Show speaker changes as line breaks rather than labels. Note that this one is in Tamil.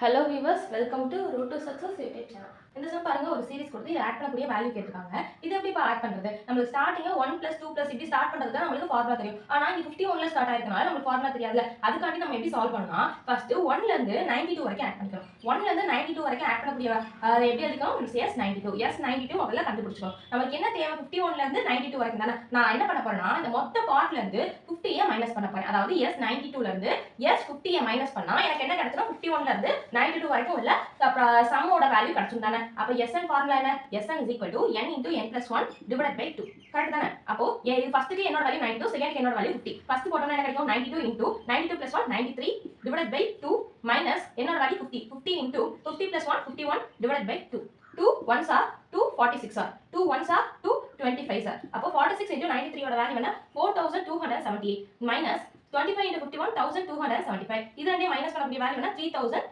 Hello viewers, welcome to route to success YouTube channel. இந்த சம் பாருங்க, ஒரு சீரிஸ் கொடுத்து இதை ஆட் பண்ணக்கூடிய வேல்யூ கேட்டிருக்காங்க. இது எப்படி இப்போ ஆட் பண்றது? நம்மளுக்கு ஸ்டார்டிங் 1 + 2 + இப்படி ஸ்டார்ட் பண்றது தான் நம்மளுக்கு ஃபார்முலா தெரியும். ஆனா இங்க 51ல ஸ்டார்ட் ஆயிருக்கனால நமக்கு ஃபார்முலா தெரியாதுல. அதுக்காண்டி நம்ம எப்படி சால்வ் பண்ணலாம்? ஃபர்ஸ்ட் 1ல இருந்து 92 வரைக்கும் ஆட் பண்ணிக்கணும். 1ல இருந்து 92 வரைக்கும் ஆட் பண்ணக்கூடிய அதை எப்படி எழுதிக்கணும்? S92 S92 முதல்ல கண்டுபிடிச்சிக்கணும். நமக்கு என்ன தேவை? 51ல இருந்து 92 வரைக்கும் தானே. நான் என்ன பண்ண போறேன்னா, இந்த மொத்த பார்ட்ல இருந்து 50ய மைனஸ் பண்ண போறேன். அதாவது S92ல இருந்து S50ய மைனஸ் பண்ணா எனக்கு என்ன கிடைச்சிடும்? 51ல இருந்து 92 வரைக்கும் உள்ள சம்மோட வேல்யூ கிடைச்சிடும் தானே. அப்ப Sn ஃபார்முலா என்ன? Sn n × n + 1 divided by 2. Correct தானே? அப்போ ஃபர்ஸ்ட்க்கு என்னோட வேல்யூ 92, செகண்ட்க்கு என்னோட வேல்யூ 50. ஃபர்ஸ்ட் போட்டோம்னா என்ன கிடைக்கும்? 92 × 92 + 1 93 divided by 2 minus என்னோட value 50. 50 × 50 + 1 51 divided by 2. 2 1s are 2 46 are 2 1s are 2 25 are. அப்போ 46 × 93 ஓட வேல்யூ என்ன? 4278 minus 25 × 51 1275. இது ரெண்டையும் மைனஸ் பண்ணக்கூடிய வேல்யூ என்ன? 3000